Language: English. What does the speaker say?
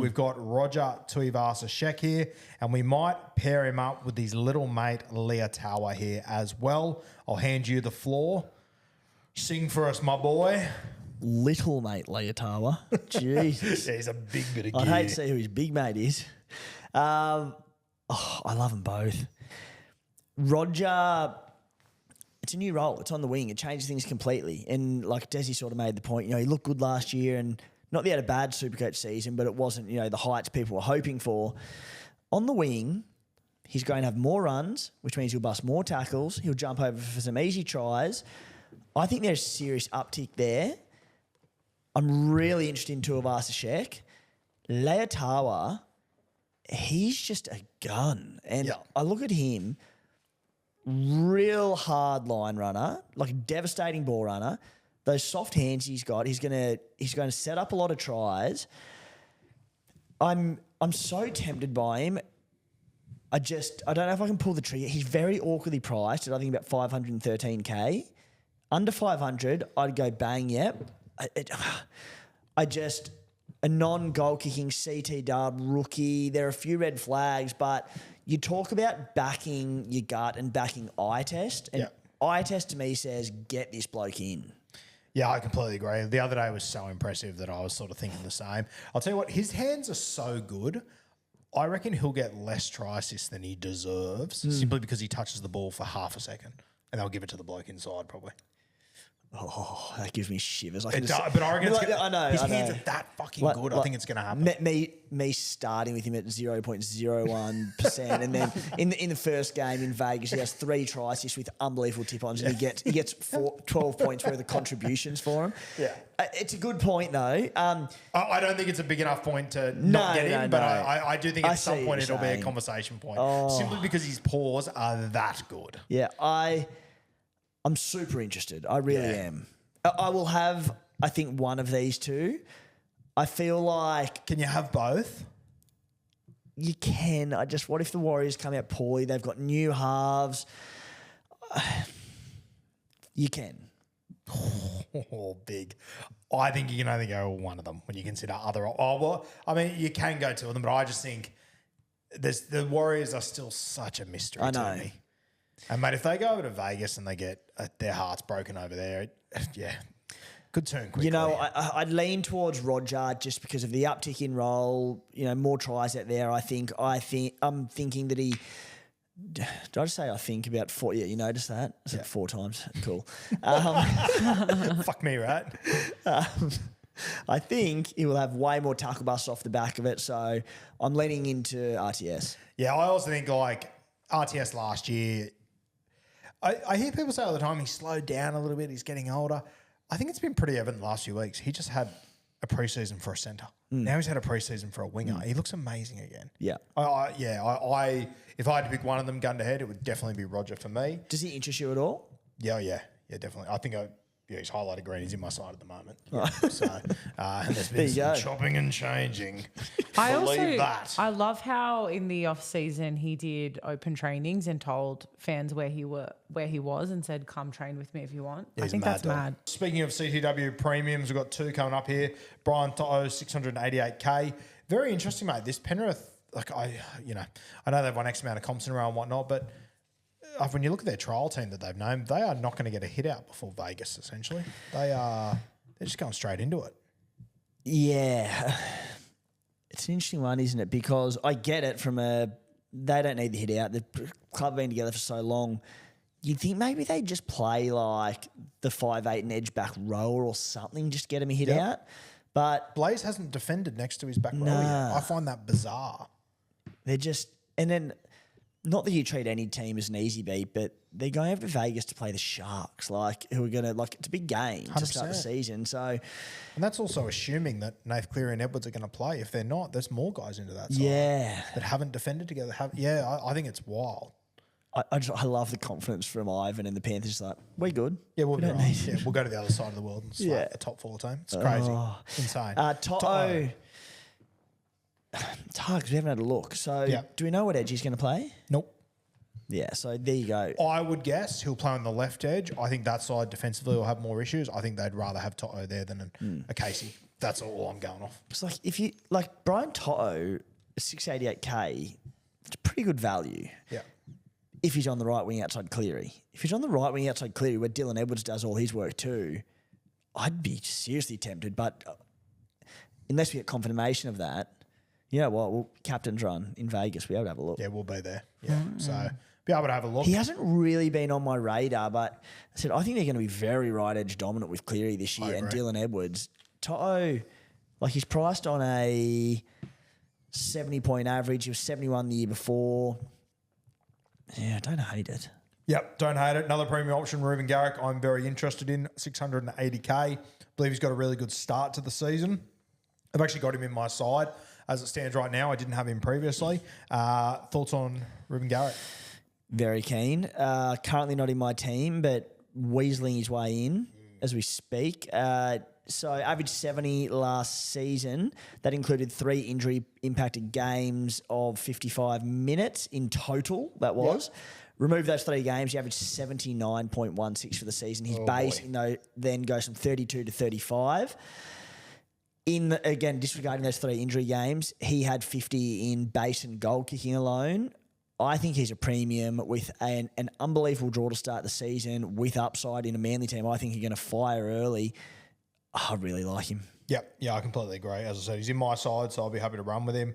we've got Roger Tuivasa-Sheck here, and we might pair him up with his little mate Leiataua here as well. I'll hand you the floor. Sing for us, my boy. Little mate Leiataua. Jesus. Yeah, he's a big bit of gear. I'd hate to see who his big mate is. I love them both. Roger, it's a new role. It's on the wing. It changes things completely. And like Desi sort of made the point, he looked good last year, and not that he had a bad Supercoach season, but it wasn't, the heights people were hoping for. On the wing, he's going to have more runs, which means he'll bust more tackles. He'll jump over for some easy tries. I think there's a serious uptick there. I'm really interested in Tuivasa-Sheck. Leiataua, he's just a gun. And I look at him, real hard line runner, like a devastating ball runner. Those soft hands he's got, he's going to set up a lot of tries. I'm so tempted by him. I don't know if I can pull the trigger. He's very awkwardly priced at I think about 513K. Under 500, I'd go bang, yep. A non-goal kicking CT dub rookie. There are a few red flags, but you talk about backing your gut and backing eye test, and eye test to me says get this bloke in. Yeah, I completely agree. The other day was so impressive that I was sort of thinking the same. I'll tell you what, his hands are so good. I reckon he'll get less try assists than he deserves simply because he touches the ball for half a second, and they'll give it to the bloke inside probably. Oh, that gives me shivers. But I reckon his hands are that fucking good. I think it's going to happen. Me starting with him at 0.01%, and then in the first game in Vegas, he has 3 try assists with unbelievable tip-ons, and he gets 12 points worth of contributions for him. Yeah, it's a good point though. I don't think it's a big enough point to not get him, but I do think at some point it'll be a conversation point, simply because his paws are that good. Yeah, I'm super interested. I really am. I will have, I think, one of these two. I feel like... Can you have both? You can. What if the Warriors come out poorly? They've got new halves. You can. Oh, big. I think you can only go one of them when you consider other... you can go 2 of them, but I just think the Warriors are still such a mystery to me. And, mate, if they go over to Vegas and they get their hearts broken over there, could turn quickly. I'd lean towards Roger just because of the uptick in role, more tries out there. I'm thinking that he... Did I just say I think about 4? Yeah, you noticed that? I said 4 times. Cool. Fuck me, right? I think he will have way more tackle busts off the back of it, so I'm leaning into RTS. Yeah, I also think, RTS last year... I hear people say all the time he slowed down a little bit, he's getting older. I think it's been pretty evident the last few weeks. He just had a preseason for a centre. Now he's had a preseason for a winger. He looks amazing again. Yeah. If I had to pick one of them gun to head, it would definitely be Roger for me. Does he interest you at all? Yeah, definitely. I think he's highlighted green. He's in my side at the moment. Yeah. So there's been some chopping and changing. I love how in the off season he did open trainings and told fans where he was and said, "Come train with me if you want." I think that's mad. Speaking of CTW premiums, we've got 2 coming up here. Brian To'o, 688K. Very interesting, mate. This Penrith, I know they've won X amount of comps in a row and whatnot, but when you look at their trial team that they've named, they are not going to get a hit out before Vegas, essentially. They're just going straight into it. Yeah. It's an interesting one, isn't it? Because I get it they don't need the hit out. The club have been together for so long. You'd think maybe they'd just play like the 5'8" and edge back rower or something, just get him a hit out. But Blaze hasn't defended next to his back row yet. I find that bizarre. They're just... And then... Not that you treat any team as an easy beat, but they're going over to Vegas to play the Sharks, who are going to, it's a big game 100%. To start the season. So, and that's also assuming that Nath Cleary and Edwards are going to play. If they're not, there's more guys into that side that haven't defended together. I think it's wild. I love the confidence from Ivan and the Panthers. We're good. Yeah, we'll be right. We'll go to the other side of the world and slap a top 4 team. It's crazy. Insane. To'o. It's hard because we haven't had a look. So do we know what edge he's going to play? Nope. Yeah, so there you go. I would guess he'll play on the left edge. I think that side defensively will have more issues. I think they'd rather have Toto there than a Casey. That's all I'm going off. It's like if you like Brian Toto, 688K, it's a pretty good value. Yeah. If he's on the right wing outside Cleary. If he's on the right wing outside Cleary where Dylan Edwards does all his work too, I'd be seriously tempted. But unless we get confirmation of that, you know what? Well, captain's run in Vegas. We'll be able to have a look. Yeah, we'll be there. Yeah. So be able to have a look. He hasn't really been on my radar, but I said I think they're going to be very right edge dominant with Cleary this year and Dylan Edwards. Toto, like he's priced on a 70-point average. He was 71 the year before. Yeah, I don't hate it. Yep, don't hate it. Another premium option, Ruben Garrick, I'm very interested in, 680K. Believe he's got a really good start to the season. I've actually got him in my side as it stands right now. I didn't have him previously. Thoughts on Ruben Garrick? Very keen. Currently not in my team, but weaseling his way in as we speak. So average 70 last season. That included 3 injury-impacted games of 55 minutes in total, that was. Yep. Remove those 3 games, you average 79.16 for the season. His base then goes from 32 to 35. Again, disregarding those 3 injury games, he had 50 in base and goal kicking alone. I think he's a premium with an unbelievable draw to start the season with upside in a Manly team. I think he's going to fire early. I really like him. Yep. Yeah, I completely agree. As I said, he's in my side, so I'll be happy to run with him.